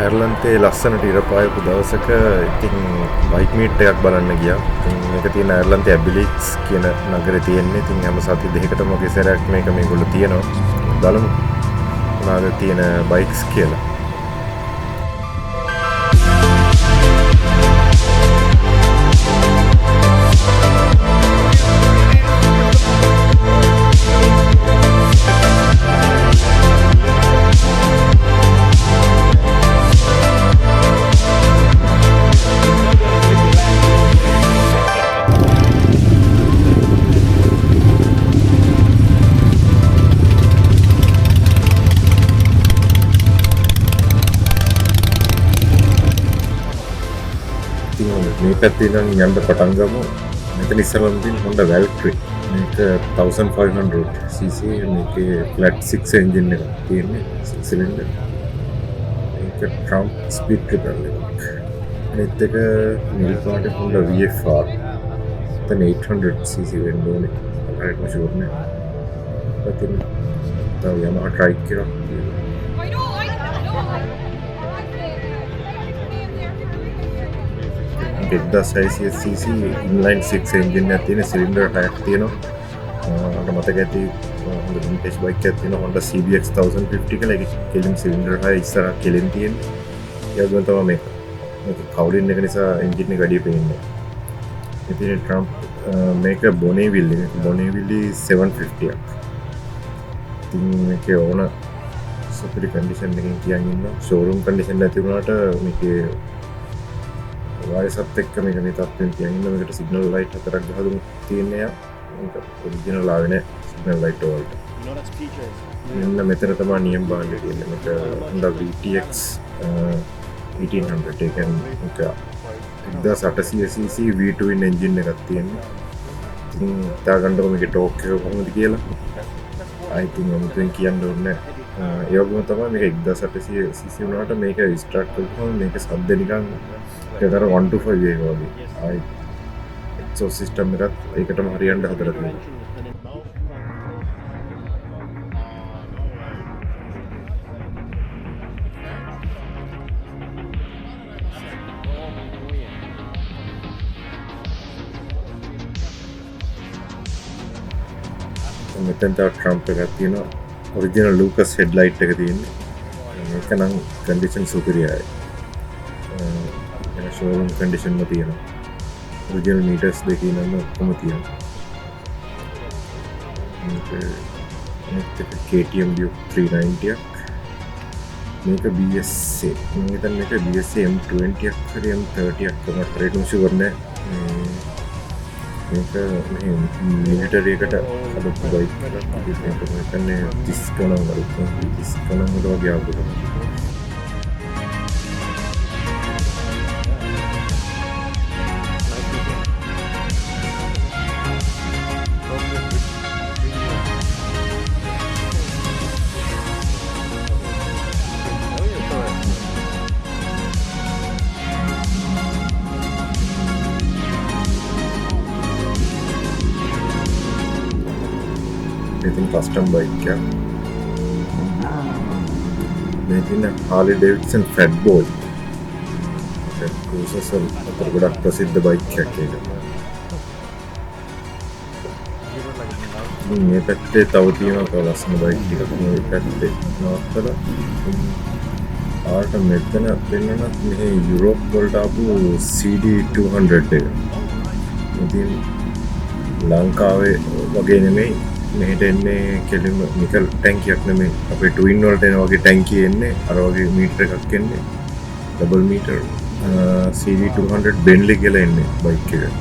ඇර්ලන්තේ ලස්සනට ඉරපායපු දවසක ඉතින් බයික් මීට් එකක් බලන්න ගියා. ඉතින් මේක තියෙන ඇර්ලන්තේ ඇබිලික්ස් කියන නගරේ තියෙන්නේ. ඉතින් හැම සති දෙකකටම වගේ සැරයක් මේගොල්ලෝ තියෙනවා. බලමු මොනවාද තියෙන බයික්ස් කියලා. මේ පැත්තේ ඉඳන් යන්න පටන් ගමු. මෙතන ඉස්සරහම තියෙන Honda Valkyrie. මේක 1500 cc මේකේ flat 6 engine එකක් තියෙන්නේ 6 cylinder. මේක Trump speed tripler එකක්. අනිත් එක නිල් පාට Honda VFR. එතන 800 cc වෙන්න ඕනේ. හරියටම ෂුවර් නෑ. ඒකෙන් තව Yamaha Trike එකක් තියෙනවා. 1600 cc inline 6 engine එකක් තියෙන cylinder 6ක් තියෙනවා. මට මතක ඇති Honda vintage bike එකක් තියෙනවා Honda CBX 1050 කියලා. ඒක කෙලින් cylinder 6 ඉස්සරහ කෙලින් තියෙන්නේ. ඒ වගේම තමයි මේක. මේක කවුලින් එක නිසා engine එක වැඩි පේන්නේ. ඉතින් Trump මේක Bonneville එක. Bonneville 750ක්. ඉතින් මේකේ ඕන සුපිරි කන්ඩිෂන් එකකින් තියන් ඉන්නවා. showroom condition නැති වුණාට මේකේ වයසත් එක්ක මේක මේ තත්ත්වෙන් තියන් ඉන්න. මේකට සිග්නල් ලයිට් හතරක් ගහලා තියෙනවා. මේක ඔරිජිනල් ආවේ නැහැ සිග්නල් ලයිට් වලට. මෙන්න මෙතන තමයි නියම බාන්නේ තියෙන්නේ. මේක Honda VTX 1800 එක මේක 1800 cc V twin engine එකක් තියෙනවා. ඉතින් තා ගන්නකො මේකේ ටෝක් එක කොහොමද කියලා I think මම කියන්න ඕනේ. ඒ වගේම තමයි මේක 1800 cc වුණාට මේක ස්ටාර්ට් කරපුවම මේක සද්ද නිකන් ඒතර 1 to 5 එක වගේ. ආයි exhaust system එකත් ඒකටම හරියන්න හදලා තියෙනවා. මෙතෙන් තව Trump එකක් තියෙනවා. ඔරිජිනල් Lucas headlight එක තියෙන්නේ. මේක නම් condition superior. showroom condition में තියෙනවා. original meters දෙකේ නම් ඔක්කොම තියෙනවා. මේක KTM Duke 390ක්. මේක BSA. මම හිතන්නේ මේක BSA M20ක් හරි M30ක් තමයි රේටින් ෂුවර් නෑ. මේක මේ මිලිටරි එකට හදපු බයික් එකක්. මේක කියන්නේ 30 ගණන් වගේ 30 ගණන් වගේ ආපු. ඉතින් කස්ටම් බයික් එක. මේකින Harley Davidson Fat Boy. ඒක ක්‍රූසර්ස් අතර ගොඩක් ප්‍රසිද්ධ බයික් එකක් ඒක. මේ පැත්තේ තව තියෙනවා තව ලස්සන බයික් ටිකක් මේ පැත්තේ නවත්තලා. ආට මෙතන වෙනන මේ යුරෝප් වලට ආපු CD 200 එක. ඉතින් ලංකාවේ වගේ නෙමෙයි මෙහෙට එන්නේ කෙලින්ම නිකල් ටැංකියක් නෙමෙයි. අපේ ට්වින් වලට එන වගේ ටැංකිය එන්නේ අර වගේ මීටර එකක් එන්නේ. ඩබල් මීටර් CD 200 Bentley කියලා එන්නේ බයික් එක.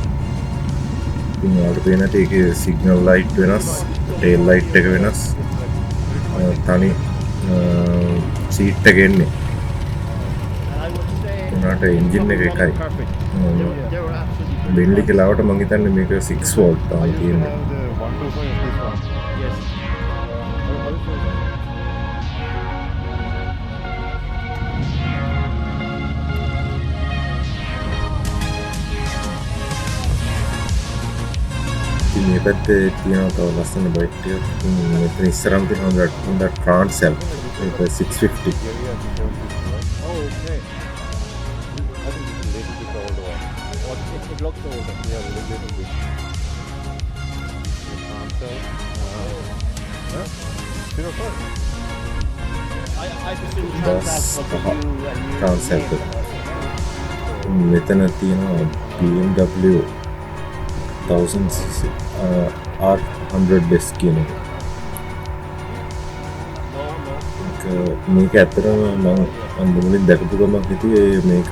ඉතින් ඔයාලට පේනට ඒකේ සිග්නල් ලයිට් වෙනස්, ටේල් ලයිට් එක වෙනස්. තනි සීට් එක එන්නේ. උනාට එන්ජින් එක එකයි. Bentley කියලාවට මම හිතන්නේ මේක 6 වෝල්ට් තමයි තියෙන්නේ. මේ පැත්තේ තියෙනවා තව ලස්සන බයික් ටිකක්. මෙතන ඉස්සරහම තියෙනවා Honda Transam. ඒක 650. okay. I think it's a little bit older one. Or it looks older. Yeah, a little bit. You can't tell. Huh? 05. I presume bus Transalp was a new ට්‍රාන්සැප් name. මෙතන තියෙනවා BMW 1000cc R100S කියන එක. මේක ඇත්තටම මම මුලින් දැකපු ගමන් හිතුවේ මේක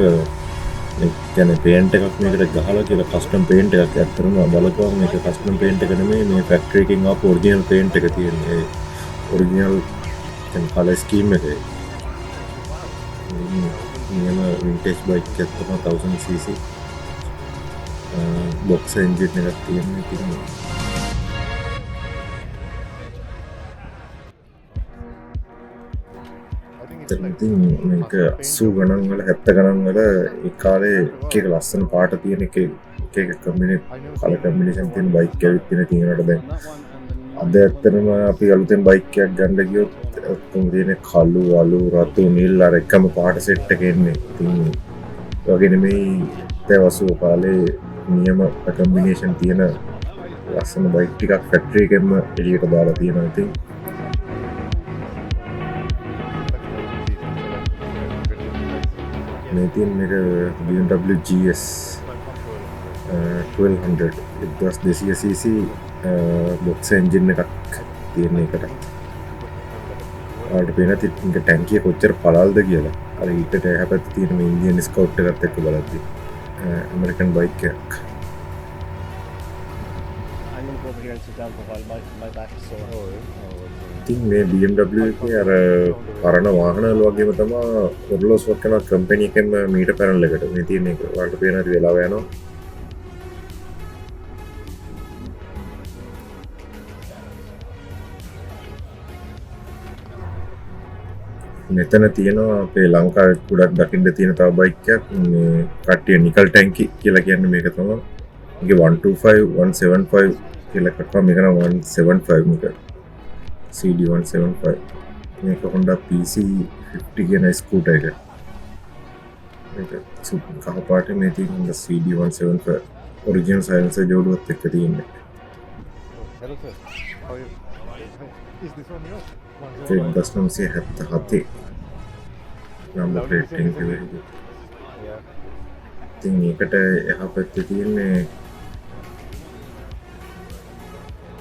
يعني පේන්ට් එකක් මේකට ගහලා කියලා කස්ටම් පේන්ට් එකක්. ඇත්තටම බලපුවම මේක කස්ටම් පේන්ට් එක නෙමෙයි, මේ ෆැක්ටරි එකකින් ආපු ඔරිජිනල් පේන්ට් එක තියෙන්නේ. ඔරිජිනල් يعني කලර් ස්කීම් එකේ. නියම වින්ටේජ් බයික් එකක් තමයි 1000cc බොක්ස් එන්ජින් එකක් තියෙන්නේ. ඉතින් මේක 80 ගණන් වල 70 ගණන් වල ඒ කාලේ එක ලස්සන පාට තියෙන එක කලර් කම්බිනේෂන් තියෙන බයික් එකක් තියෙනවට දැන් අද ඇත්තටම අපි අලුතෙන් බයික් එකක් ගන්න ගියොත් ඔක්කොම තියෙන කළු අලු රතු නිල් අර එකම පාට සෙට් එක එන්නේ. ඉතින් ඒ වගේ නෙමෙයි 80 කාලේ නියම කම්බිනේෂන් තියෙන ලස්සන බයික් ටිකක් ෆැක්ටරි එකෙන්ම එළියට දාලා තියෙනවා. ඉතින් මේ තියෙන එක BMW GS 1200 1200cc box engine එකක් තියෙන එකට. ආට පේන තින්ක ටැන්කිය කොච්චර පළල්ද කියලා. අර ඊටට හැපැත්තේ තියෙන මේ ඉන්දියන් ස්කවුට් එකත් එක්ක බලද්දි ඇමරිකන් බයික් එකක්. ඉතින් මේ BMW එකේ අර පරණ වාහන වල වගේම තමයි ඔර්ලෝස්වක් කරන කම්පැනි එකෙන්ම මීටර් පැනල් එකට මේ තියෙන එක වලට පේන හරි වෙලාව යනවා. මෙතන තියෙනවා අපේ ලංකාවේ ගොඩක් දකින්න තියෙන තව බයික් එකක්. මේ කට්ටිය නිකල් ටැන්කි කියලා කියන්නේ මේක තමයි. මේක 125 175 කියලා එකක් තමයි. මේක නම් 175 මේක. CD 175. මේක Honda PC 50 කියන ස්කූටර් එක. මේක කහ පාටේ මේ තියෙන Honda CD 175 ඔරිජිනල් සයිලන්සර් ජෝඩුවත් එක්ක තියෙන්නේ. Hello sir. How are you? Is this one yours? 1977 number plate එක. Yeah. ඉතින් මේකට එහා පැත්තේ තියෙන්නේ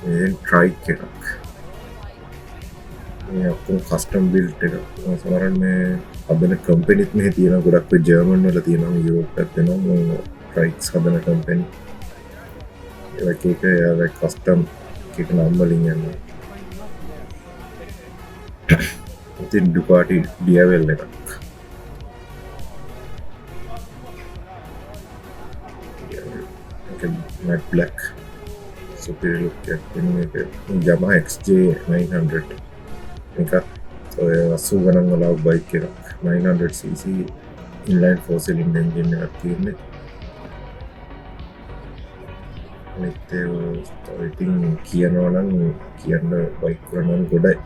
මේ ට්‍රයික් එකක්. මේ ඔක්කොම කස්ටම් බිල්ට් එකක්. සමහරවිට මේ හදන කම්පැනිත් මෙහි තියෙනවා. ගොඩක් වෙයි ජර්මන් වල තියෙනවා, යුරෝප් පැත්තේ තියෙනවා ට්‍රයික්ස් හදන කම්පැනි. ඒක කස්ටම් එක නම් වලින් යනවා. ඉතින් ඩුකාටි ඩියවෙල් එකක්. matte black superior look එකක් තියෙන එක. Yamaha XJ 900 එකත් ඔය 80 ගණන් වල බයික් එකක්. 900cc inline 4 cylinder engine එකක් තියෙන්නේ. අනිත් ඒවා ඉතින් කියනවා නම් කියන්න බයික් වල නම් ගොඩයි.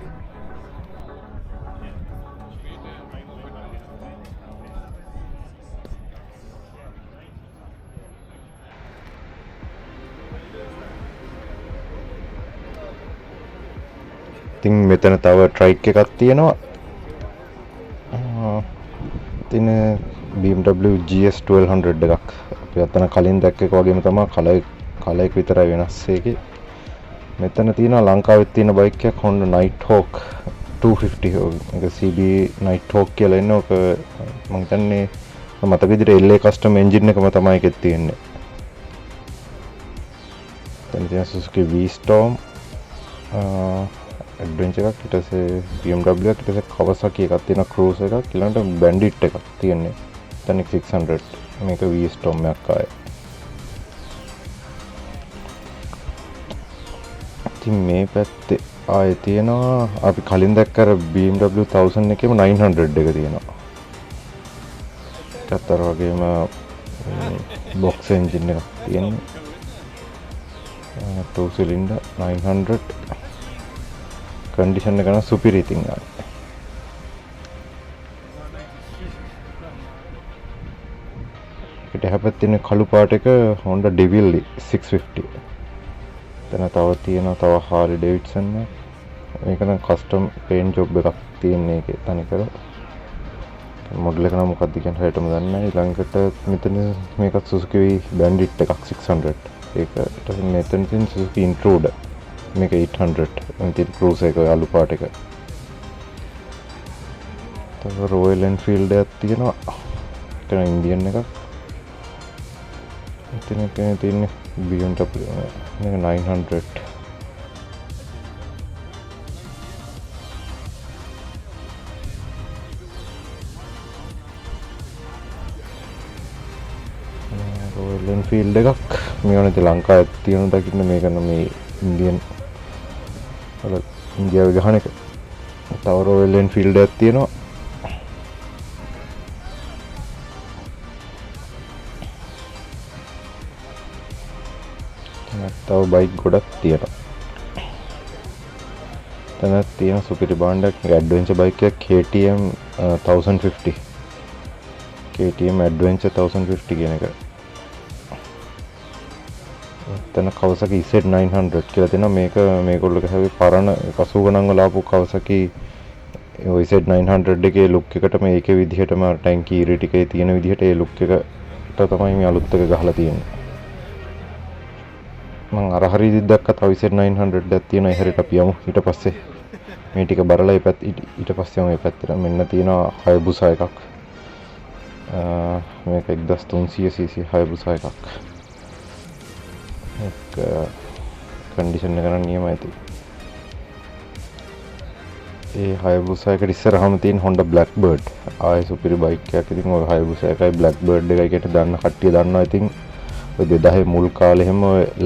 ඉතින් මෙතන තව ට්‍රයික් එකක් තියෙනවා. ඉතින් BMW GS 1200 එකක්. අපි අතන කලින් දැක්ක එක වගේම තමයි කලර් එක විතරයි වෙනස් එකේ. මෙතන තියෙනවා ලංකාවෙත් තියෙන බයික් එකක් Honda Nighthawk 250. ඒක CB Nighthawk කියලා එන්නේ. ඔක මම හිතන්නේ මතක විදිහට LA custom engine එකම තමයි ඒකෙත් තියෙන්නේ. දැන් තියෙන Suzuki V-Storm ඇඩ්වෙන්චර් එකක්, ඊට පස්සේ BMW එකක්, ඊට පස්සේ Kawasaki එකක් තියෙන cruise එකක්, ඊළඟට Bandit එකක් තියෙන්නේ. Tonic 600. මේක V-Storm එකක් ආයේ. ඉතින් මේ පැත්තේ ආයේ තියෙනවා අපි කලින් දැක්ක අර BMW 1000 එකේම 900 එක තියෙනවා. ඒකත් අර වගේම box engine එකක් තියෙනවා. 2 cylinder 900 condition එක නම් සුපිරි ඉතින් ආ. ඒකට හැපැත් තියෙන කළු පාට එක Honda Devil 650. එතන තව තියෙනවා තව Harley Davidson එක. මේක නම් කස්ටම් පේන්ට් ජොබ් එකක් තියෙන එකේ තනිකර. මොඩල් එක නම් මොකක්ද කියන හරියටම දන්නේ නැහැ. ඊළඟට මෙතන මේකත් Suzuki Bandit එකක් 600. ඒක ඊට පස්සේ මෙතන තියෙන Suzuki Intruder. මේක 800. මෙතන cruise එක අලු පාට එක. තව Royal Enfield එකක් තියෙනවා. ඒක ඉන්දියන් එකක්. මෙතන තියෙන්නේ BMW මේක 900. Royal Enfield එකක් මේක නැති ලංකාවේ තියෙන දකින්න මේක නම් මේ ඉන්දියන් වල ඉන්දියාවේ ගහන එක. තව Royal Enfield එකක් තියෙනවා. තව බයික් ගොඩක් තියෙනවා. තනත් තියෙන සුපිරි බාණ්ඩයක් ඇඩ්වෙන්චර් බයික් එකක් KTM 1050. KTM Adventure 1050 කියන එක. එතන Kawasaki Z900 කියලා තියෙනවා. මේක මේගොල්ලෝ ගහුවේ පරණ 80 ගණන් වල ආපු Kawasaki ඔය Z900 එකේ ලුක් එකට මේකේ විදිහටම ටැංකි ඉරි ටිකේ තියෙන විදිහට ඒ ලුක් එකට තමයි මේ අලුත් එක ගහලා තියෙන්නේ. මම අර හරියදී දැක්ක තව Z900 එකක් තියෙනවා. ඒ හැරෙට අපි යමු. ඊට පස්සේ මේ ටික බරලා ඊට පස්සේ මේ පැත්තට මෙන්න තියෙනවා Hayabusa එකක්. මේක 1300cc Hayabusa එකක්. ඒක කන්ඩිෂන් එක නම් නියමයි ඇති. ඒ Hayabusa එකට ඉස්සරහම තියෙන Honda Blackbird. ආයේ සුපිරි බයික් එකක්. ඉතින් ඔය Hayabusa එකයි Blackbird එකයි කියන දන්න කට්ටිය දන්නවා. ඉතින් ඔය 2000 මුල් කාලේ හැම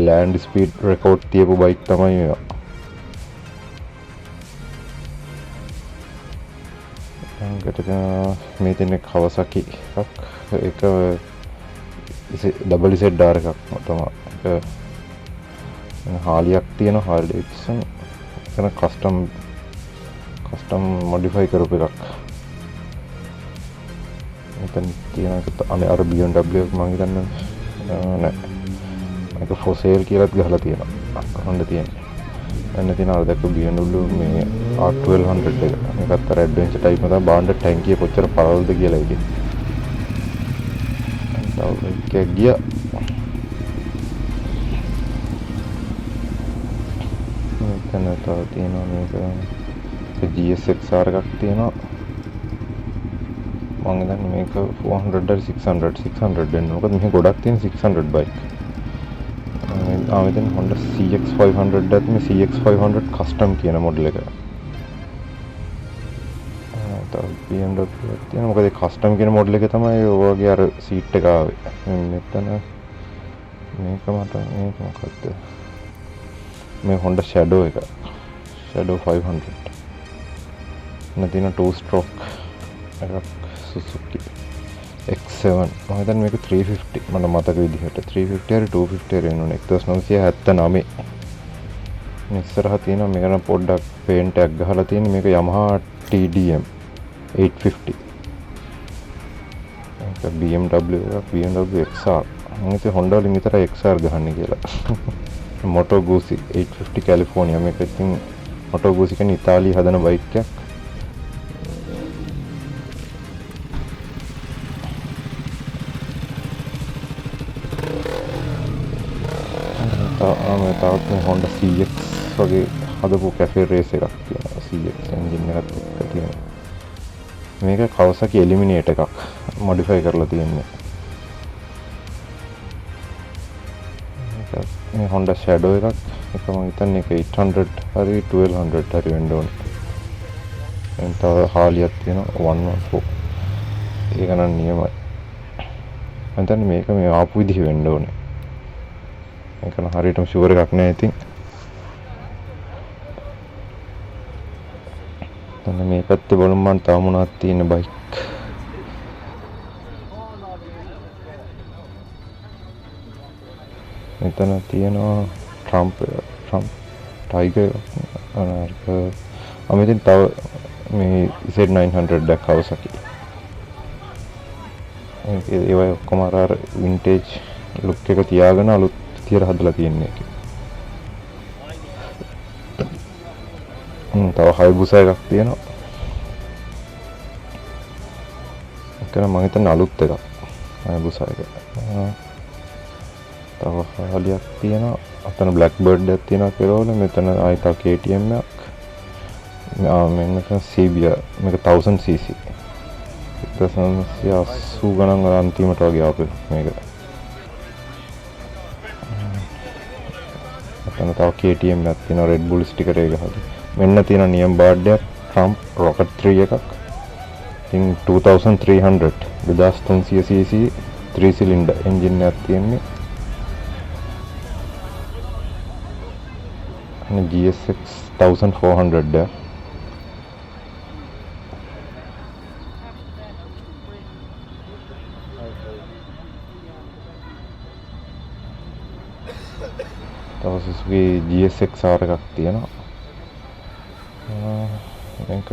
ලෑන්ඩ් ස්පීඩ් රෙකෝඩ් තියපු බයික් තමයි මේවා. ඊට මේ තියෙන Kawasaki එකක්. ඒක ඩබල් ZR එකක් තමයි. ඒක හාලියක් තියෙන Harley Davidson. ඒක කස්ටම් මොඩිෆයි කරපු එකක්. මෙතන තියෙන එක අනේ අර BMW එක මම හිතන්නේ නෑ. මේක for sale කියලාත් ගහලා තියෙනවා. Honda තියෙන්නේ. එන්න තියෙන අර දැක්ක BMW මේ R1200 එක. මේකත් අර ඇඩ්වෙන්චර් ටයිප් එක තමයි. බාණ්ඩ ටැංකිය කොච්චර පරවල්ද කියලා ඉතින්. තව එක ගියා. මෙතන තව තියෙනවා මේක GSXR එකක් තියෙනවා. මම හිතන්නේ මේක 400 600 දෙන්න. මොකද මෙහි ගොඩක් තියෙන 600 බයික්. මෙතන Honda CX500 එකත් මේ CX500 custom කියන මොඩල් එක. තව BMW එකක් තියෙනවා. මොකද custom කියන මොඩල් එක තමයි ඔය වගේ අර සීට් එක ආවේ. මෙතන මේක මොකක්ද? මේ Honda Shadow එක. Shadow 500. නැතිනම් 2 stroke එකක් Suzuki X7. මම හිතන්නේ මේක 350 මට මතක විදිහට 350 හරි 250 හරි වෙනුනේ 1979. ඉස්සරහ තියෙනවා මේකන පොඩ්ඩක් පේන්ට් එකක් ගහලා තියෙන මේක Yamaha TDM 850. ඒක BMW එකක් BMW XR. මම හිතුවේ Honda වලින් විතරයි XR ගහන්නේ කියලා. Moto Guzzi 850 California. මේක ඉතින් Moto Guzzi කියන්නේ ඉතාලියේ හදන බයික් එකක්. තවත් මේ Honda CX වගේ හදපු කැෆේ රේස් එකක් තියෙනවා. CX එන්ජින් එකත් එක්ක තියෙනවා. මේක Kawasaki Eliminator එකක් මොඩිෆයි කරලා තියෙන්නේ. මේ Honda Shadow එකක්. ඒක මම හිතන්නේ ඒක 800 හරි 1200 හරි වෙන්න ඕනේ. එතන තව Harley එකක් තියෙනවා 114. ඒක නම් නියමයි. මම හිතන්නේ මේක මේ ආපු විදිහ වෙන්න ඕනේ. ඒක නම් හරියටම ෂුවර් එකක් නෑ ඉතින්. දැන් මේ පැත්තේ බලමු මම තව මොනවද තියෙන බයික්. මෙතන තියෙනවා Trump Tiger අර මෙතන තව මේ Z900 Kawasaki. ඒවයි ඔක්කොම අර වින්ටේජ් ලුක් එක තියාගෙන අලුත් විදියට හදලා තියෙන්නේ ඒක. තව හයිබුසා එකක් තියෙනවා. ඒක නම් මම හිතන්නේ අලුත් එකක්. හයිබුසා එක. තව හාලියක් තියෙනවා. අතන බ්ලැක්බර්ඩ් එකක් තියෙනවා කෙරවල. මෙතන ආයි තව KTM එකක්. මෙන්න CBR මේක 1000cc. 1980 ගණන් අන්තිමට වගේ ආපු මේක. අතන තව KTM එකක් තියෙනවා Red Bull sticker එක හදලා. මෙන්න තියෙන නියම් බාඩ් එකක් Trump Rocket 3 එකක්. ඉතින් 2300 2300cc 3 cylinder engine එකක් තියෙන්නේ. අනේ GSX 1400 එක. තව Suzuki GSX-R එකක් තියෙනවා. මේක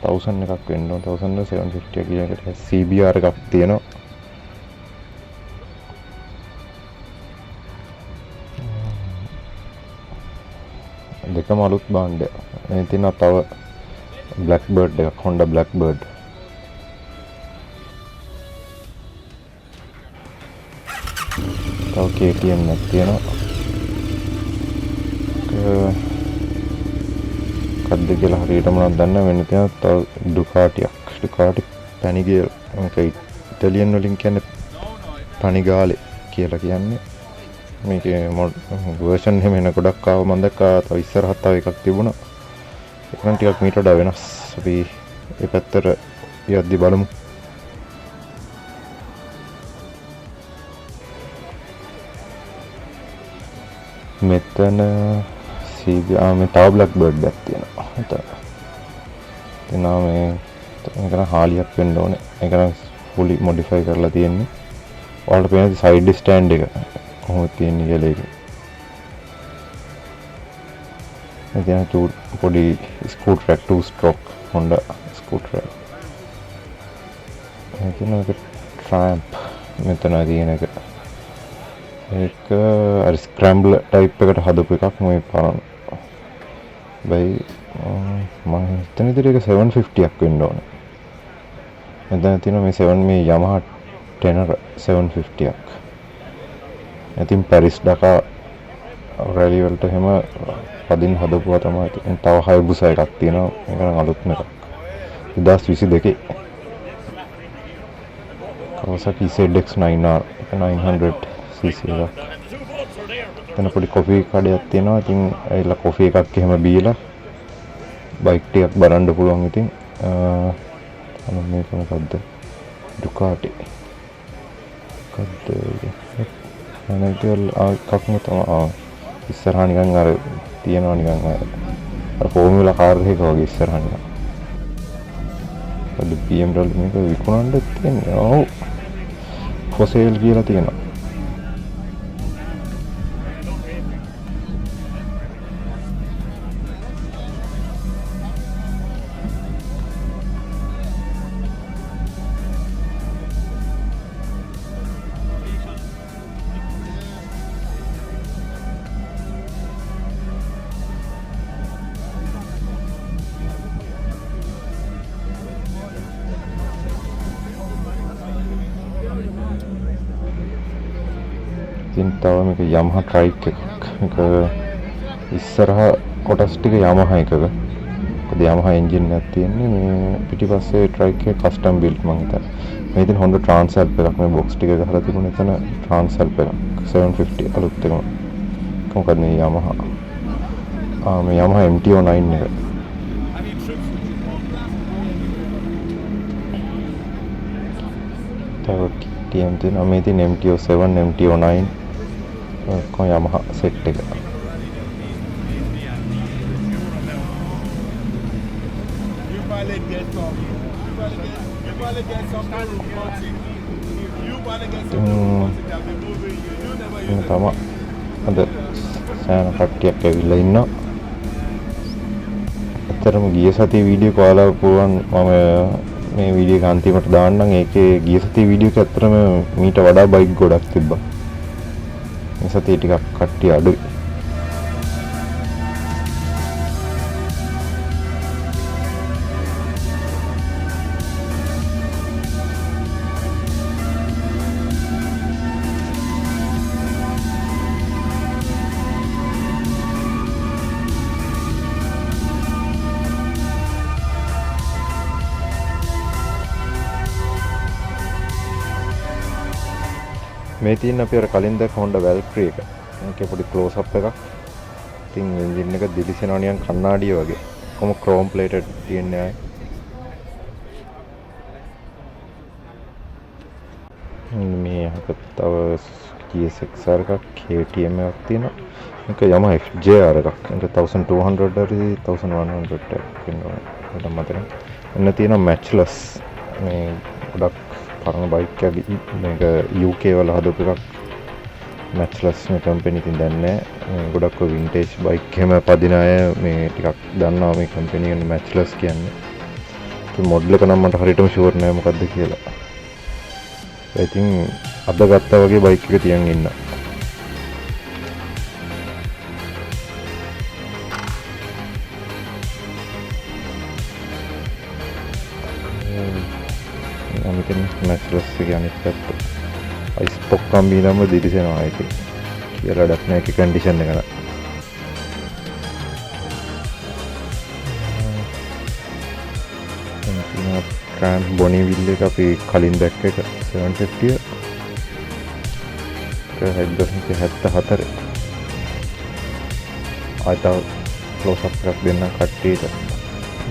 1000 එකක් වෙන්න ඕන 1750 කියන එකට CBR එකක් තියෙනවා. දෙකම අලුත් බාණ්ඩ. මේ තියෙනවා තව Blackbird එකක් Honda Blackbird. තව KTM එකක් තියෙනවා. කද්ද කියලා හරියටම නම් දන්නේ නැහැ. වෙන තියෙනවා තව Ducati Panigale. මේක ඉතාලියන් වලින් කියන්නේ Panigale කියලා කියන්නේ. මේකේ version එහෙම එන ගොඩක් ආව මම දැක්කා. තව ඉස්සරහත් තව එකක් තිබුණා. ඒක නම් ටිකක් මීට වඩා වෙනස්. අපි ඒ පැත්තට යද්දි බලමු. මෙතන මේ තව බ්ලැක්බර්ඩ් එකක් තියෙනවා. එතන මේක හාලියක් වෙන්න ඕනේ. ඒක නම් fully modify කරලා තියෙන්නේ. ඔයාලට පේන සයිඩ් ස්ටෑන්ඩ් එක කොහොමද තියෙන්නේ කියලා ඒක. මෙතන පොඩි ස්කූටර් එක 2 stroke Honda ස්කූටර් එක. මෙතන Triumph මෙතන තියෙන එක. ඒක අර ස්ක්‍රැම්බල් ටයිප් එකට හදපු එකක් මේ පාන. බයි මම හිතන විදිහට ඒක 750ක් වෙන්න ඕනේ. මෙතන තියෙනවා මේ Yamaha Tenor 750ක්. ඉතින් පැරිස් ඩකා රැලි වලට එහෙම පදින් හදපුවා තමයි. තව Hayabusa එකක් තියෙනවා. ඒක නම් අලුත්ම එකක්. 2022. Kawasaki ZX-9R 900cc එකක්. එතන පොඩි කොෆි කඩයක් තියෙනවා. ඉතින් ඇවිල්ලා කොෆි එකක් එහෙම බීලා බයික් ටිකක් බලන්න පුළුවන්. ඉතින් මේක මොකද්ද? Ducati. මොකද්ද? කක්ම තමයි ඉස්සරහා නිකන් අර තියෙනවා නිකන් අර ෆෝමියුලා කාර් එකක වගේ ඉස්සරහා නිකන්. අද BMW මේක විකුණන්න තියෙන්නේ. ඔව්. for sale කියලා තියෙනවා. තව මේක Yamaha Trike එකක්. මේක ඉස්සරහා කොටස් ටික Yamaha එකක. මොකද Yamaha engine එකක් තියෙන්නේ. මේ පිටිපස්සේ Trike එක custom built මම හිතන්නේ. මේ ඉතින් Honda Transalp එකක්. මේ box ටික ගහලා තිබුණ එතන Transalp එකක් 750 අලුත් එකම. මොකද මේ Yamaha මේ Yamaha MT-09 එක. තව TM තියෙනවා. මේ තියෙන MT-07 MT-09 කොහොම Yamaha set එක. තම අද සෑහෙන කට්ටියක් ඇවිල්ලා ඉන්නවා. ඇත්තටම ගිය සතියේ වීඩියෝ කාලා පුළුවන් මම මේ වීඩියෝ එක අන්තිමට දාන්නම්. ඒකේ ගිය සතියේ වීඩියෝ එක ඇත්තටම මීට වඩා බයික් ගොඩක් තිබ්බා. මේ සතියේ ටිකක් කට්ටිය අඩුයි. මේ තියෙන අපි අර කලින් දැක්ක Honda Valkyrie එක. මේකේ පොඩි ක්ලෝස් අප් එකක්. ඉතින් එන්ජින් එක දිලිසෙනවා නිකන් කණ්ණාඩිය වගේ. කොහොම chrome plated තියෙන්නේ ආයේ. මේ අහක තව GSX-R එකක් KTM එකක් තියෙනවා. මේක Yamaha FJR එකක්. ඒක 1200 හරි 1100 එකක් වෙනවා. මට මතක නැහැ. එන්න තියෙනවා matchless. මේ ගොඩක් පරණ බයික් එකක්. මේක UK වල හදපු එකක්. matchless මේ කම්පැනි ඉතින් දන්නේ නැහැ. ගොඩක් ඔය vintage බයික් එහෙම පදින අය මේ ටිකක් දන්නවා මේ කම්පැනි එක matchless කියන්නේ. ඒ මොඩල් එක නම් මට හරියටම ෂුවර් නෑ මොකද්ද කියලා. ඉතින් අද ගත්තා වගේ බයික් එක තියන් ඉන්න. අමිතෙන් matchless එක අනිත් පැත්ත. අයිස් පොක් කම්බිනම දිලිසෙනවා ඒක. කියලා ඩක් නැහැ ඒකේ කන්ඩිෂන් එක නේද. Trans Bonneville එක අපි කලින් දැක්ක එක 750 1974 ආයත ක්ලෝස් අප් එකක් දෙන්න කට්ටියට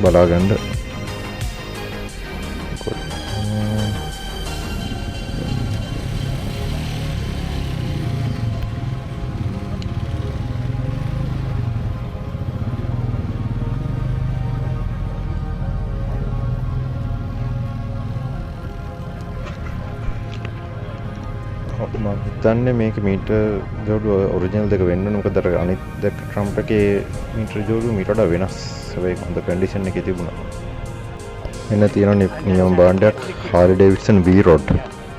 බලා ගන්න. මම හිතන්නේ මේක මීටර් ජෝඩුව ඔරිජිනල් දෙක වෙන්න ඕන. මොකද අර අනිත් දෙක ට්‍රම්ප් එකේ මීටර් ජෝඩුව මීට වඩා වෙනස්. ඒක හොඳ කන්ඩිෂන් එකේ තිබුණා. එන්න තියෙන නියම බාණ්ඩයක් Harley Davidson V-Rod.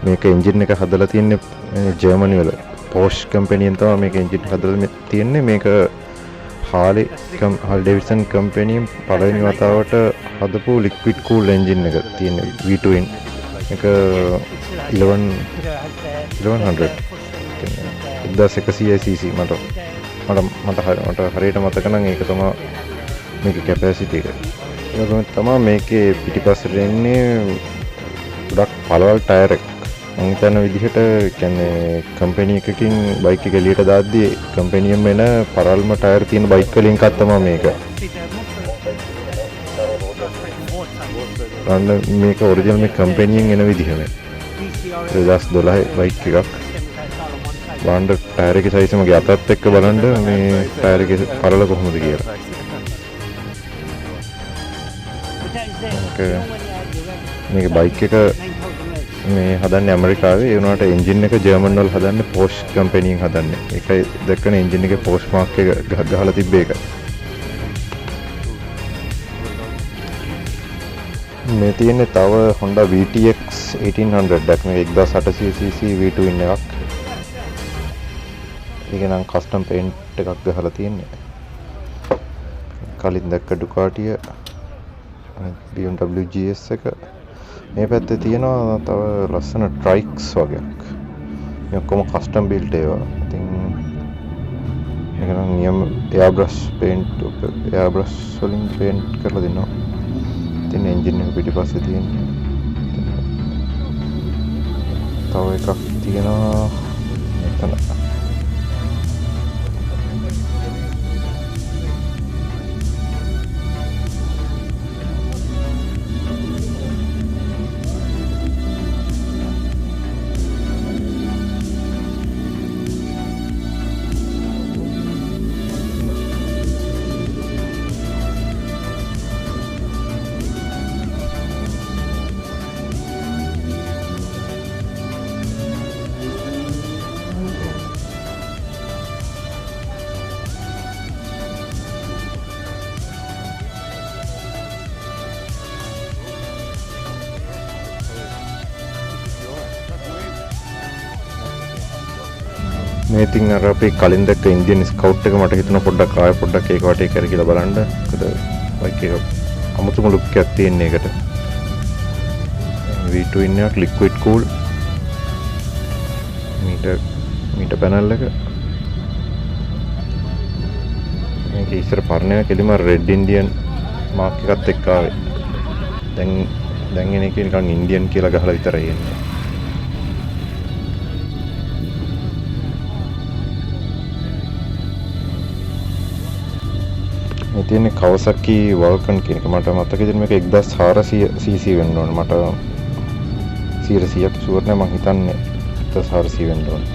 මේක එන්ජින් එක හදලා තියෙන්නේ ජර්මනි වල Porsche කම්පැනියෙන් තමයි මේක එන්ජින් හදලා තියෙන්නේ. මේක Harley Davidson කම්පැනියෙන් පළවෙනි වතාවට හදපු liquid cool එන්ජින් එක තියෙන්නේ V2 එක. 1100 cc මට හරියට මතක නම් ඒක තමයි මේකේ කැපැසිටි එක. ඒක තමයි මේකේ පිටිපස්සට එන්නේ ගොඩක් පළවල් ටයර් එක. මම හිතන විදිහට කියන්නේ කම්පැනි එකකින් බයික් එක එළියට දාද්දී කම්පැනියෙන් එන පරල්ම ටයර් තියෙන බයික් වලින් එකක් තමයි මේක. මේක ඔරිජිනල් මේ කම්පැනියෙන් එන විදිහම 2012 බයික් එකක්. බාණ්ඩ ටයර් එකේ සයිස් මගේ අතත් එක්ක බලන්න මේ ටයර් එකේ පරල කොහොමද කියලා. මේක බයික් එක මේ හදන්නේ ඇමරිකාවේ. ඒ වුණාට එන්ජින් එක ජර්මන් වල හදන්නේ Porsche කම්පැනියෙන් හදන්නේ. ඒකයි දැක්කනේ එන්ජින් එකේ Porsche මාක් එක ගහලා තිබ්බේ ඒක. මේ තියෙන්නේ තව Honda VTX 1800 එකක්. මේක 1800 cc V2 එකක්. ඒක නම් කස්ටම් පේන්ට් එකක් ගහලා තියෙන්නේ. කලින් දැක්ක Ducati BMW GS එක. මේ පැත්තේ තියෙනවා තව ලස්සන Trikes වගේක්. මේ ඔක්කොම කස්ටම් බිල්ඩ් ඒවා. ඉතින් මේක නම් නියම airbrush වලින් පේන්ට් කරලා දෙනවා. ඉතින් එන්ජින් එක පිටිපස්සේ තියෙන්නේ. තව එකක් තියෙනවා මෙතන. මේ ඉතින් අර අපි කලින් දැක්ක ඉන්දියන් ස්කවුට් එක මට හිතුණා පොඩ්ඩක් ආයෙ පොඩ්ඩක් ඒක වටේ කර කියලා බලන්න. මොකද බයික් එක අමුතුම ලුක් එකක් තියෙන එකට. V2 ඉන්න එක ලික්විඩ් කූල් මීටර් පැනල් එක. මේක ඉස්සර පරණ කෙලිම රෙඩ් ඉන්දියන් මාක් එකත් එක්ක ආවේ. දැන් එන එක නිකන් ඉන්දියන් කියලා ගහලා විතරයි එන්නේ. මේ තියෙන්නේ Kawasaki Vulcan කියන එක. මට මතකයි මේක 1400 cc වෙන්න ඕනේ. මට 100ක් ෂුවර් නෑ, මං හිතන්නේ 1400 වෙන්න ඕනේ.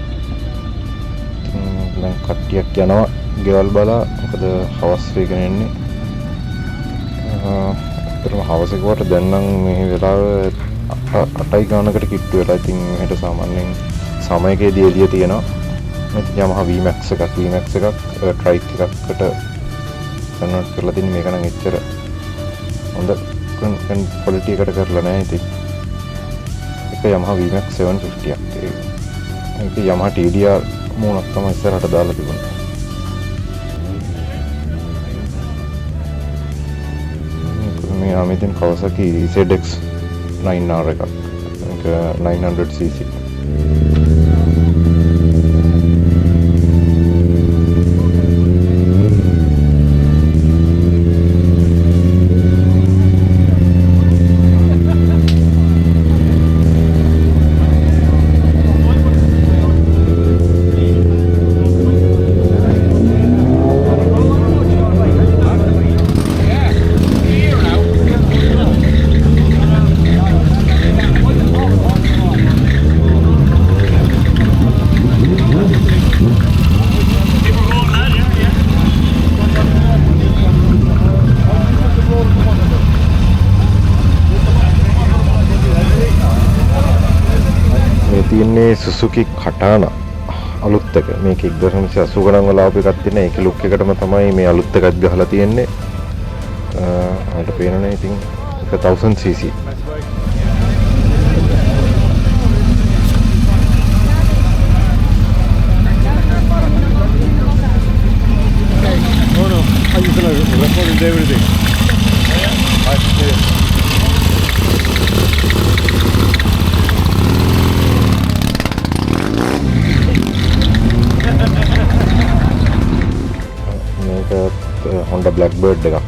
දැන් කට්ටියක් යනවා ගෙවල් බලා. මොකද හවස් වෙගෙන එන්නේ. අතරම හවස කොට දැන් නම් මේ වෙලාව 8යි ගානකට කිට්ටු වෙලා. ඉතින් හෙට සාමාන්‍යයෙන් සමයකදී එළිය තියෙනවා. මේ Yamaha VMAX එකක් ට්‍රයික් එකකට කන්වර්ට් කරලා තින්නේ. මේක නම් එච්චර හොඳ ක්වොලිටි එකට කරලා නැහැ. ඉතින් ඒක Yamaha VMAX 750ක්. ඒක Yamaha TDR මූණක් තමයි ඉස්සරහට දාලා තිබුණේ. මේ ආමෙදින් Kawasaki ZX 9R එකක්. ඒක 900cc. තියෙන්නේ Suzuki Katana අලුත් එක. මේක 1980 ගණන් වල ආපු එකක් තියෙන. ඒක ලුක් එකටම තමයි මේ අලුත් එකත් ගහලා තියෙන්නේ. අපිට පේනනේ ඉතින් 1000cc. Honda Blackbird එකක්.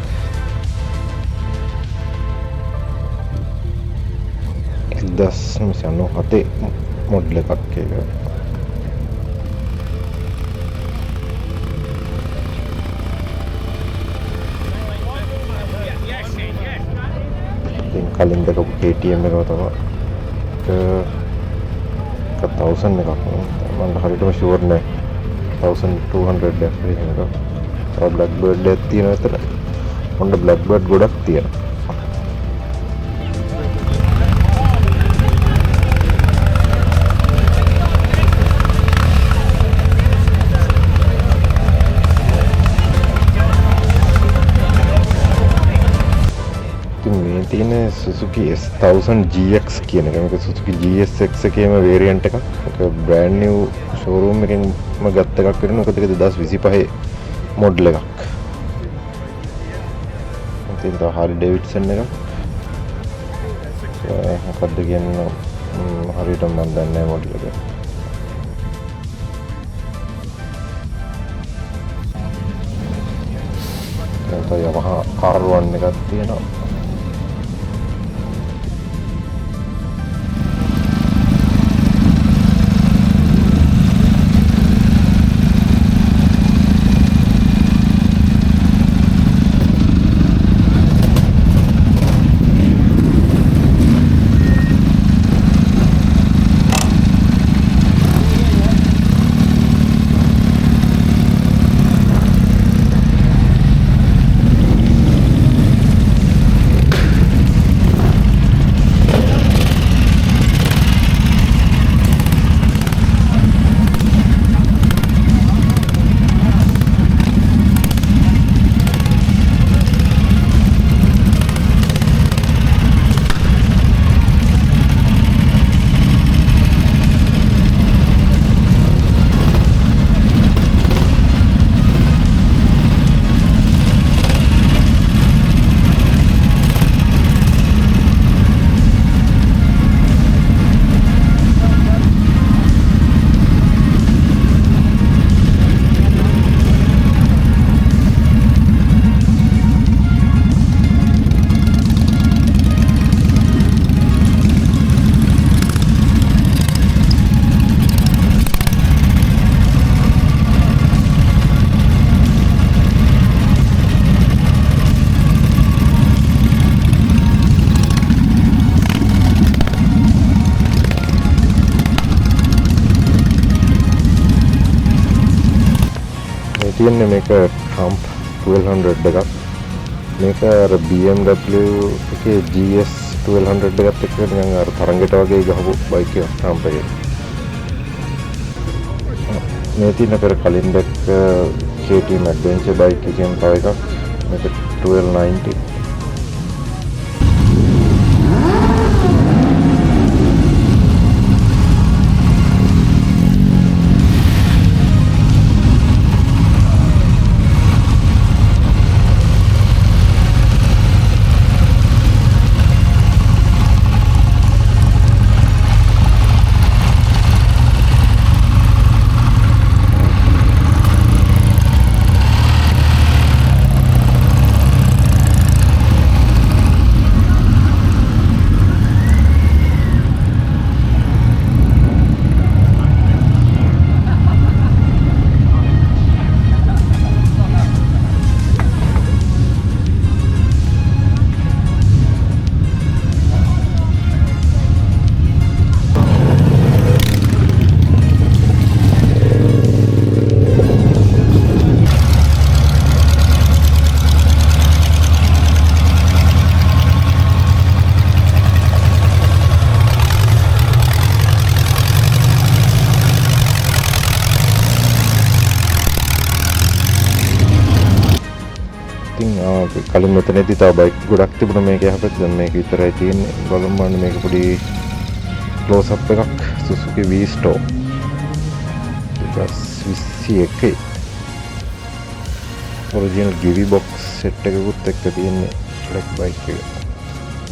හතේ මොඩල් එකක් ඒක. ඉතින් කලින් දැකපු KTM එක තමයි. ඒක 1000 එකක්. මම හරියටම ෂුවර් නෑ. 1200 එකක්. Blackbird එකක් තියෙන අතර Honda Blackbird ගොඩක් තියෙනවා. ඉතින් මේ තියෙන Suzuki S1000 GX කියන එක. මේක Suzuki GSX එකේම variant එකක්. ඒක brand new showroom එකෙන්ම ගත්ත එකක් වෙනවා. මොකද ඒක 2025 මොඩල් එකක්. ඉතින් තව Harley Davidson එකක්. මොකක්ද කියන්නේ හරියටම මම දන්නේ නැහැ මොඩල් එක. තව Yamaha R1 එකක් තියෙනවා. තියෙන්නේ මේක Trump 1200 එකක්. මේක අර BMW එකේ GS 1200 එකත් එක්ක නිකන් අර තරංගයට වගේ ගහපු බයික් එකක් Trump එකේ. මේ තියෙන පෙර කලින් දැක්ක KTM Adventure බයික් එකෙන් තව එකක්. මේක 1290. කලින් මෙතනදී තව බයික් ගොඩක් තිබුණා මේක යහපත්. දැන් මේක විතරයි තියෙන්නේ. බලමු මේක පොඩි ක්ලෝස් අප් එකක් Suzuki V-Stop 2021 original GIVI box set එකකුත් එක්ක තියෙන්නේ ෆ්ලෙක් බයික් එක.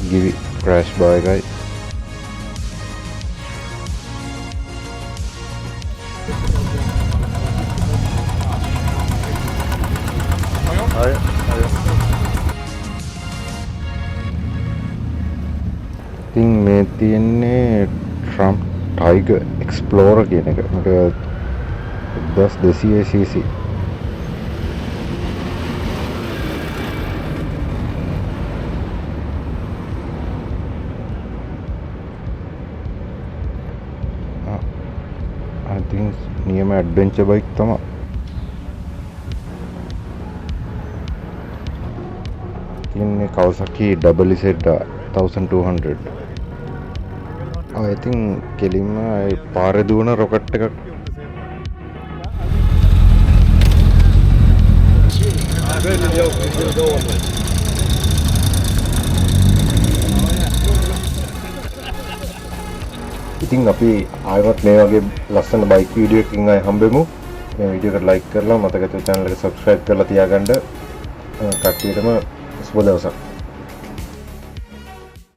ගිවි ක්‍රෑෂ් බාර් එකයි. ඉතින් මේ තියෙන්නේ Trump Tiger Explorer කියන එක. මේක 1200 cc. I think නියම ඇඩ්වෙන්චර් බයික් තමයි. තියෙන්නේ Kawasaki ZZ 1200. I think කෙලින්ම පාරේ දුවන රොකට් එකක්. ඉතින් අපි ආයෙත් මේ වගේ ලස්සන බයික් වීඩියෝ එකකින් ආයෙ හම්බෙමු. මේ වීඩියෝ එකට ලයික් කරලා මතකද channel එක subscribe කරලා තියාගන්න. කට්ටියටම සුබ දවසක්.